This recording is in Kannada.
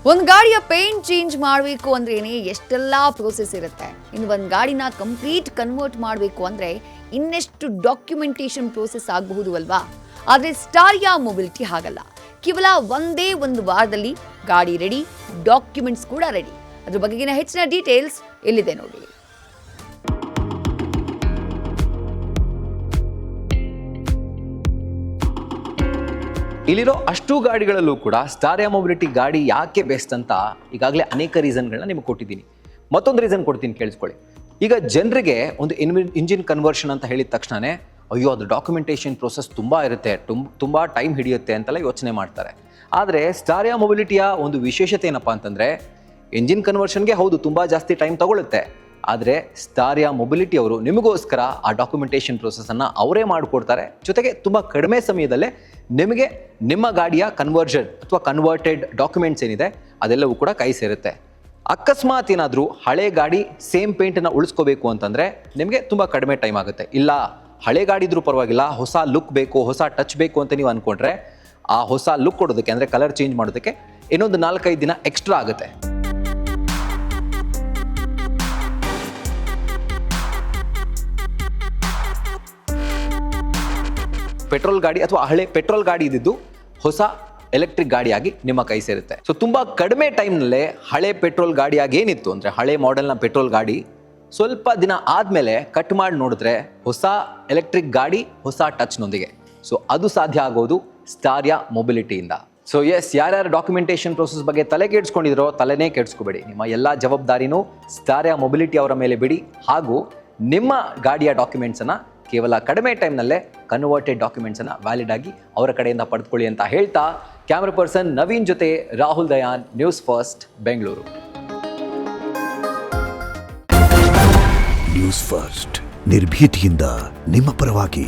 ಒಂದು ಗಾಡಿಯ ಪೇಂಟ್ ಚೇಂಜ್ ಮಾಡಬೇಕು ಅಂದ್ರೇನೆ ಎಷ್ಟೆಲ್ಲ ಪ್ರೋಸೆಸ್ ಇರುತ್ತೆ. ಇನ್ನು ಒಂದು ಗಾಡಿನ ಕಂಪ್ಲೀಟ್ ಕನ್ವರ್ಟ್ ಮಾಡಬೇಕು ಅಂದರೆ ಇನ್ನೆಷ್ಟು ಡಾಕ್ಯುಮೆಂಟೇಷನ್ ಪ್ರೋಸೆಸ್ ಆಗಬಹುದು ಅಲ್ವಾ? ಆದರೆ ಸ್ಟಾರಿಯಾ ಮೊಬಿಲಿಟಿ ಹಾಗಲ್ಲ. ಕೇವಲ ಒಂದೇ ಒಂದು ವಾರದಲ್ಲಿ ಗಾಡಿ ರೆಡಿ, ಡಾಕ್ಯುಮೆಂಟ್ಸ್ ಕೂಡ ರೆಡಿ. ಅದ್ರ ಬಗೆಗಿನ ಹೆಚ್ಚಿನ ಡೀಟೇಲ್ಸ್ ಇಲ್ಲಿದೆ ನೋಡಿ. ಇಲ್ಲಿರೋ ಅಷ್ಟು ಗಾಡಿಗಳಲ್ಲೂ ಕೂಡ ಸ್ಟಾರಿಯಾ ಮೊಬಿಲಿಟಿ ಗಾಡಿ ಯಾಕೆ ಬೆಸ್ಟ್ ಅಂತ ಈಗಾಗಲೇ ಅನೇಕ ರೀಸನ್ಗಳನ್ನ ನಿಮಗೆ ಕೊಟ್ಟಿದ್ದೀನಿ. ಮತ್ತೊಂದು ರೀಸನ್ ಕೊಡ್ತೀನಿ, ಕೇಳಿಸ್ಕೊಳ್ಳಿ. ಈಗ ಜನರಿಗೆ ಒಂದು ಇಂಜಿನ್ ಕನ್ವರ್ಷನ್ ಅಂತ ಹೇಳಿದ ತಕ್ಷಣವೇ ಅಯ್ಯೋ ಅದು ಡಾಕ್ಯುಮೆಂಟೇಷನ್ ಪ್ರೋಸೆಸ್ ತುಂಬ ಇರುತ್ತೆ, ತುಂಬ ಟೈಮ್ ಹಿಡಿಯುತ್ತೆ ಅಂತೆಲ್ಲ ಯೋಚನೆ ಮಾಡ್ತಾರೆ. ಆದರೆ ಸ್ಟಾರಿಯಾ ಮೊಬಿಲಿಟಿಯ ಒಂದು ವಿಶೇಷತೆ ಏನಪ್ಪ ಅಂತಂದರೆ, ಇಂಜಿನ್ ಕನ್ವರ್ಷನ್ಗೆ ಹೌದು ತುಂಬ ಜಾಸ್ತಿ ಟೈಮ್ ತಗೊಳುತ್ತೆ, ಆದರೆ ಸ್ಟಾರಿಯಾ ಮೊಬಿಲಿಟಿ ಅವರು ನಿಮಗೋಸ್ಕರ ಆ ಡಾಕ್ಯುಮೆಂಟೇಷನ್ ಪ್ರೋಸೆಸನ್ನು ಅವರೇ ಮಾಡಿಕೊಡ್ತಾರೆ. ಜೊತೆಗೆ ತುಂಬ ಕಡಿಮೆ ಸಮಯದಲ್ಲೇ ನಿಮಗೆ ನಿಮ್ಮ ಗಾಡಿಯ ಕನ್ವರ್ಷನ್ ಅಥವಾ ಕನ್ವರ್ಟೆಡ್ ಡಾಕ್ಯುಮೆಂಟ್ಸ್ ಏನಿದೆ ಅದೆಲ್ಲವೂ ಕೂಡ ಕೈ ಸೇರುತ್ತೆ. ಅಕಸ್ಮಾತ್ ಏನಾದರೂ ಹಳೆ ಗಾಡಿ ಸೇಮ್ ಪೇಂಟನ್ನು ಉಳಿಸ್ಕೋಬೇಕು ಅಂತಂದರೆ ನಿಮಗೆ ತುಂಬ ಕಡಿಮೆ ಟೈಮ್ ಆಗುತ್ತೆ. ಇಲ್ಲ ಹಳೆ ಗಾಡಿ ಇದ್ರೂ ಪರವಾಗಿಲ್ಲ, ಹೊಸ ಲುಕ್ ಬೇಕು, ಹೊಸ ಟಚ್ ಬೇಕು ಅಂತ ನೀವು ಅಂದ್ಕೊಂಡ್ರೆ ಆ ಹೊಸ ಲುಕ್ ಕೊಡೋದಕ್ಕೆ ಅಂದರೆ ಕಲರ್ ಚೇಂಜ್ ಮಾಡೋದಕ್ಕೆ ಇನ್ನೊಂದು 4-5 ದಿನ ಎಕ್ಸ್ಟ್ರಾ ಆಗುತ್ತೆ. ಪೆಟ್ರೋಲ್ ಗಾಡಿ ಅಥವಾ ಹಳೆ ಪೆಟ್ರೋಲ್ ಗಾಡಿ ಇದ್ದಿದ್ದು ಹೊಸ ಎಲೆಕ್ಟ್ರಿಕ್ ಗಾಡಿಯಾಗಿ ನಿಮ್ಮ ಕೈ ಸೇರುತ್ತೆ. ಸೊ ತುಂಬ ಕಡಿಮೆ ಟೈಮ್ನಲ್ಲೇ ಹಳೆ ಪೆಟ್ರೋಲ್ ಗಾಡಿಯಾಗಿ ಏನಿತ್ತು ಅಂದರೆ ಹಳೆ ಮಾಡೆಲ್ನ ಪೆಟ್ರೋಲ್ ಗಾಡಿ ಸ್ವಲ್ಪ ದಿನ ಆದಮೇಲೆ ಕಟ್ ಮಾಡಿ ನೋಡಿದ್ರೆ ಹೊಸ ಎಲೆಕ್ಟ್ರಿಕ್ ಗಾಡಿ ಹೊಸ ಟಚ್ನೊಂದಿಗೆ. ಸೊ ಅದು ಸಾಧ್ಯ ಆಗೋದು ಸ್ಟಾರಿಯಾ ಮೊಬಿಲಿಟಿಯಿಂದ. ಸೊ ಎಸ್, ಯಾರ್ಯಾರು ಡಾಕ್ಯುಮೆಂಟೇಷನ್ ಪ್ರೋಸೆಸ್ ಬಗ್ಗೆ ತಲೆ ಕೆಡಿಸ್ಕೊಂಡಿದ್ರೋ ತಲೆನೇ ಕೆಡಿಸ್ಕೋಬೇಡಿ. ನಿಮ್ಮ ಎಲ್ಲ ಜವಾಬ್ದಾರಿನೂ ಸ್ಟಾರಿಯಾ ಮೊಬಿಲಿಟಿ ಅವರ ಮೇಲೆ ಬಿಡಿ. ಹಾಗೂ ನಿಮ್ಮ ಗಾಡಿಯ ಡಾಕ್ಯುಮೆಂಟ್ಸನ್ನು ಕೇವಲ ಕಡಿಮೆ ಟೈಮ್ನಲ್ಲೇ ಕನ್ವರ್ಟೆಡ್ ಡಾಕ್ಯುಮೆಂಟ್ಸನ್ನು ವ್ಯಾಲಿಡ್ ಆಗಿ ಅವರ ಕಡೆಯಿಂದ ಪಡೆದುಕೊಳ್ಳಿ ಅಂತ ಹೇಳ್ತಾ, ಕ್ಯಾಮ್ರಾ ಪರ್ಸನ್ ನವೀನ್ ಜೊತೆ Rahul Dayan, news first, Bengaluru. News first ನಿರ್ಭೀತಿಯಿಂದ ನಿಮ್ಮ ಪರವಾಗಿ.